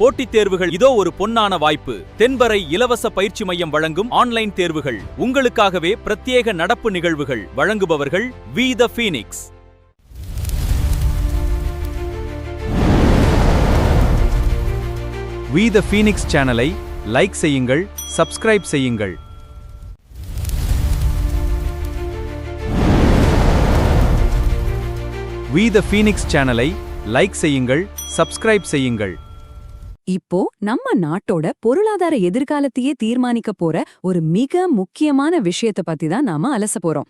போட்டித் தேர்வுகள் இதோ ஒரு பொன்னான வாய்ப்பு. தென்வரை இலவச பயிற்சி மையம் வழங்கும் ஆன்லைன் தேர்வுகள். உங்களுக்காகவே பிரத்யேக நடப்பு நிகழ்வுகள். வழங்குபவர்கள் we the Phoenix. We the Phoenix சேனலை லைக் செய்யுங்கள், சப்ஸ்கிரைப் செய்யுங்கள். வி த ஃபீனிக்ஸ் சேனலை லைக் செய்யுங்கள், சப்ஸ்கிரைப் செய்யுங்கள். இப்போ நம்ம நாட்டோட பொருளாதார எதிர்காலத்தையே தீர்மானிக்க போற ஒரு மிக முக்கியமான விஷயத்தை பத்தி தான் நாம அலச போறோம்.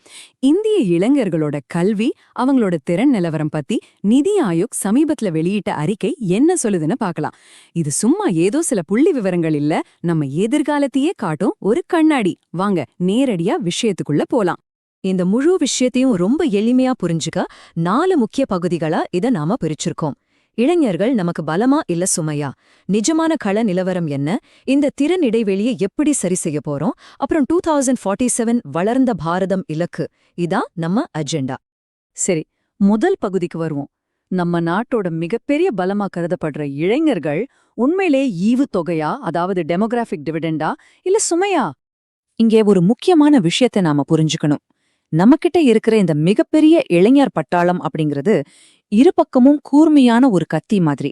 இந்திய இளைஞர்களோட கல்வி, அவங்களோட திறன் நிலவரம் பத்தி நிதி ஆயோக் சமீபத்துல வெளியிட்ட அறிக்கை என்ன சொல்லுதுன்னு பார்க்கலாம். இது சும்மா ஏதோ சில புள்ளி விவரங்கள் இல்ல, நம்ம எதிர்காலத்தையே காட்டும் ஒரு கண்ணாடி. வாங்க நேரடியா விஷயத்துக்குள்ள போலாம். இந்த முழு விஷயத்தையும் ரொம்ப எளிமையா புரிஞ்சுக்க 4 முக்கிய பகுதிகளா இதை நாம பிரிச்சிருக்கோம். இளைஞர்கள் நமக்கு பலமா இல்ல சுமையா, நிஜமான கள நிலவரம் என்ன, இந்த திறன் இடைவெளியை எப்படி சரி செய்ய போறோம், அப்புறம் 2047 வளர்ந்த பாரதம் இலக்கு. இதான் நம்ம அஜெண்டா. சரி, முதல் பகுதிக்கு வருவோம். நம்ம நாட்டோட மிகப்பெரிய பலமா கருதப்படுற இளைஞர்கள் உண்மையிலே ஈவு தொகையா, அதாவது டெமோகிராஃபிக் டிவிடெண்டா இல்ல சுமையா? இங்கே ஒரு முக்கியமான விஷயத்தை நாம புரிஞ்சுக்கணும். நம்மகிட்ட இருக்கிற இந்த மிகப்பெரிய இளைஞர் பட்டாளம் அப்படிங்கிறது இரு பக்கமும் கூர்மையான ஒரு கத்தி மாதிரி.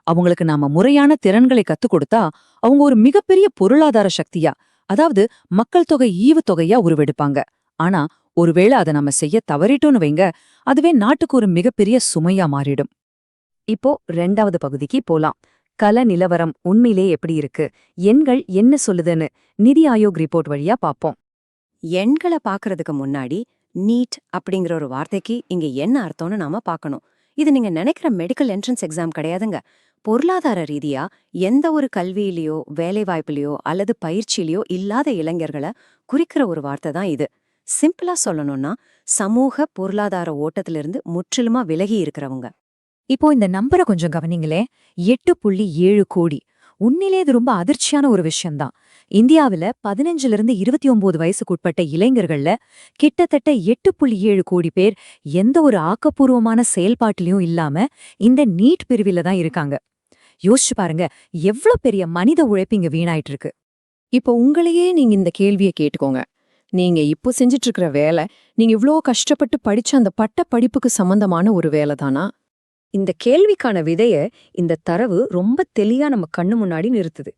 அவங்களுக்கு நாம முறையான திறன்களை கத்துக் கொடுத்தா அவங்க ஒரு மிகப்பெரிய பொருளாதார சக்தியா, அதாவது மக்கள் தொகை ஈவு தொகையா உருவெடுப்பாங்க. ஆனா ஒருவேளை அதை நம்ம செய்ய தவறிட்டோன்னு வைங்க, அதுவே நாட்டுக்கு ஒரு மிகப்பெரிய சுமையா மாறிடும். இப்போ 2வது பகுதிக்கு போலாம். கள நிலவரம் உண்மையிலே எப்படி இருக்கு, எண்கள் என்ன சொல்லுதுன்னு நிதி ஆயோக் ரிப்போர்ட் வழியா பாப்போம். எண்களை பாக்குறதுக்கு முன்னாடி நீட் அப்படிங்கிற ஒரு வார்த்தைக்கு இங்க என்ன அர்த்தம்னு நாம பார்க்கணும். இது நீங்க நினைக்கிற மெடிக்கல் என்ட்ரன்ஸ் எக்ஸாம் கிடையாதுங்க. பொருளாதார ரீதியா எந்த ஒரு கல்வியிலயோ வேலைவாய்ப்புலயோ அல்லது பயிற்சியிலயோ இல்லாத இளைஞர்களை குறிக்கிற ஒரு வார்த்தை தான் இது. சிம்பிளா சொல்லணும்னா சமூக பொருளாதார ஓட்டத்திலிருந்து முற்றிலுமா விலகி இருக்கிறவங்க. இப்போ இந்த நம்பரை கொஞ்சம் கவனிங்களே. 8.7 கோடி. உண்மையிலே இது ரொம்ப அதிர்ச்சியான ஒரு விஷயம்தான். இந்தியாவில 15லிருந்து 29 வயசுக்குட்பட்ட இளைஞர்கள்ல கிட்டத்தட்ட 8.7 கோடி பேர் எந்த ஒரு ஆக்கப்பூர்வமான செயல்பாட்டிலையும் இல்லாம இந்த நீட் பிரிவில தான் இருக்காங்க. யோசிச்சு பாருங்க, எவ்வளவு பெரிய மனித உழைப்பு இங்க வீணாயிட்டு இருக்கு. இப்போ உங்களையே நீங்க இந்த கேள்வியை கேட்டுக்கோங்க. நீங்க இப்போ செஞ்சிட்டு இருக்கிற வேலை, நீங்க இவ்ளோ கஷ்டப்பட்டு படிச்ச அந்த பட்ட படிப்புக்கு சம்பந்தமான ஒரு வேலை தானா? இந்த கேள்விக்கான விதைய இந்த தரவு ரொம்ப தெளிவா நம்ம கண்ணு முன்னாடி நிறுத்துது.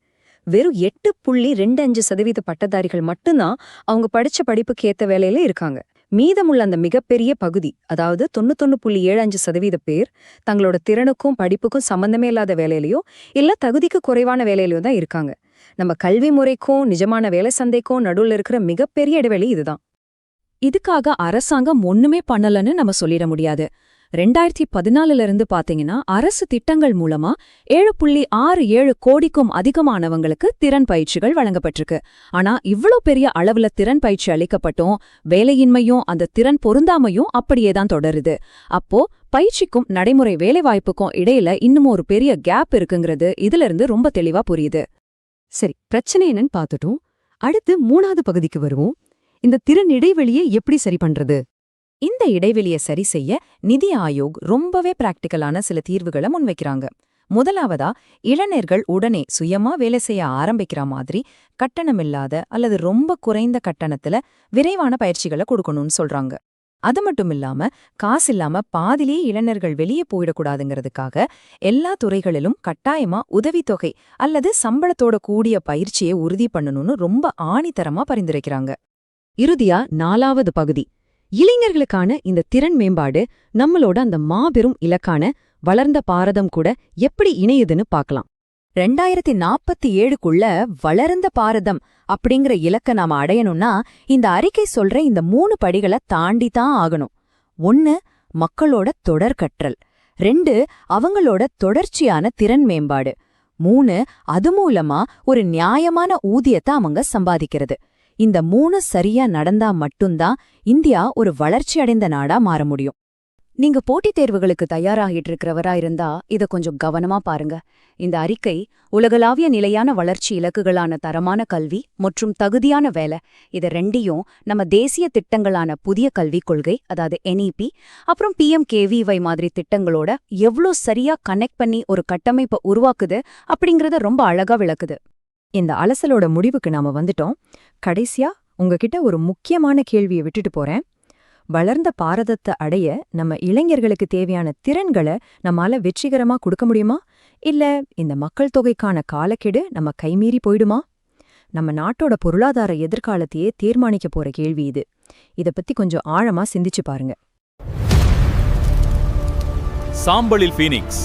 வெறும் 8.25% பட்டதாரிகள் மட்டும்தான் அவங்க படிச்ச படிப்புக்கு ஏத்த வேலையில இருக்காங்க. மீதமுள்ள அந்த மிகப்பெரிய பகுதி, அதாவது 91.75% பேர் தங்களோட திறனுக்கும் படிப்புக்கும் சம்பந்தமே இல்லாத வேலையிலயோ இல்ல தகுதிக்கு குறைவான வேலையிலயோ தான் இருக்காங்க. நம்ம கல்வி முறைக்கும் நிஜமான வேலை சந்தைக்கும் நடுவுல இருக்கிற மிகப்பெரிய இடைவெளி இதுதான். இதுக்காக அரசாங்கம் ஒண்ணுமே பண்ணலன்னு நம்ம சொல்லிட முடியாது. 2014 பாத்தீங்கன்னா அரசு திட்டங்கள் மூலமா 7.67 கோடிக்கும் அதிகமானவங்களுக்கு திறன் பயிற்சிகள் வழங்கப்பட்டிருக்கு. ஆனா இவ்ளோ பெரிய அளவுல திறன் பயிற்சி அளிக்கப்பட்டும் வேலையின்மையும் அந்த திறன் பொருந்தாமையும் அப்படியேதான் தொடருது. அப்போ பயிற்சிக்கும் நடைமுறை வேலைவாய்ப்புக்கும் இடையில இன்னும் ஒரு பெரிய கேப் இருக்குங்கிறது இதுல இருந்து ரொம்ப தெளிவா புரியுது. சரி, பிரச்சனை என்னன்னு பார்த்துட்டோம். அடுத்து 3வது பகுதிக்கு வருவோம். இந்த திறன் இடைவெளியை எப்படி சரி பண்றது? இந்த இடைவெளியை சரி செய்ய நிதி ஆயோக் ரொம்பவே பிராக்டிக்கலான சில தீர்வுகளை முன்வைக்கிறாங்க. முதலாவதா, இளைஞர்கள் உடனே சுயமா வேலை செய்ய ஆரம்பிக்கிற மாதிரி கட்டணமில்லாத அல்லது ரொம்ப குறைந்த கட்டணத்துல விரைவான பயிற்சிகளை கொடுக்கணும்னு சொல்றாங்க. அது மட்டும் இல்லாம காசில்லாம பாதிலேயே இளைஞர்கள் வெளியே போயிடக்கூடாதுங்கிறதுக்காக எல்லா துறைகளிலும் கட்டாயமா உதவித்தொகை அல்லது சம்பளத்தோட கூடிய பயிற்சியை உறுதி பண்ணணும்னு ரொம்ப ஆணித்தரமா பரிந்துரைக்கிறாங்க. இறுதியா 4வது பகுதி, இளைஞர்களுக்கான இந்த திறன் மேம்பாடு நம்மளோட அந்த மாபெரும் இலக்கான வளர்ந்த பாரதம் கூட எப்படி இணையுதுன்னு பார்க்கலாம். 2047க்குள்ள வளர்ந்த பாரதம் அப்படிங்கிற இலக்க நாம அடையணும்னா இந்த அறிக்கை சொல்ற இந்த 3 படிகளை தாண்டித்தான் ஆகணும். 1, மக்களோட தொடர் கற்றல். 2, அவங்களோட தொடர்ச்சியான திறன் மேம்பாடு. 3, அது மூலமா ஒரு நியாயமான ஊதியத்தை அவங்க சம்பாதிக்கிறது. இந்த 3 சரியா நடந்தா மட்டும்தான் இந்தியா ஒரு வளர்ச்சி அடைந்த நாடா மாற முடியும். நீங்க போட்டித் தேர்வுகளுக்கு தயாராகிட்டு இருக்கிறவரா இருந்தா இத கொஞ்சம் கவனமா பாருங்க. இந்த அறிக்கை உலகளாவிய நிலையான வளர்ச்சி இலக்குகளான தரமான கல்வி மற்றும் தகுதியான வேலை இத ரெண்டையும் நம்ம தேசிய திட்டங்களான புதிய கல்விக் கொள்கை, அதாவது NEP, அப்புறம் PMKVY மாதிரி திட்டங்களோட எவ்ளோ சரியா கனெக்ட் பண்ணி ஒரு கட்டமைப்பை உருவாக்குது அப்படிங்கறத ரொம்ப அழகா விளக்குது. இந்த அலசலோட முடிவுக்கு நாம வந்துட்டோம். கடைசியா உங்ககிட்ட ஒரு முக்கியமான கேள்வியை விட்டுட்டு போறேன். வளர்ந்த பாரதத்தை அடைய நம்ம இளைஞர்களுக்கு தேவையான திறன்களை நம்மால வெற்றிகரமா கொடுக்க முடியுமா? இல்ல இந்த மக்கள் தொகைக்கான காலக்கெடு நம்ம கைமீறி போயிடுமா? நம்ம நாட்டோட பொருளாதார எதிர்காலத்தையே தீர்மானிக்க போற கேள்வி இது. இத பத்தி கொஞ்சம் ஆழமா சிந்திச்சு பாருங்க. சாம்பலில் ஃபீனிக்ஸ்.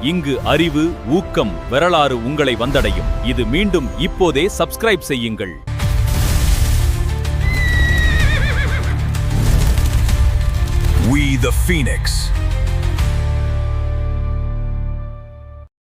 இங்கு அறிவு, ஊக்கம், வரலாறு உங்களை வந்தடையும். இது மீண்டும் இப்போதே சப்ஸ்கிரைப் செய்யுங்கள். We the Phoenix.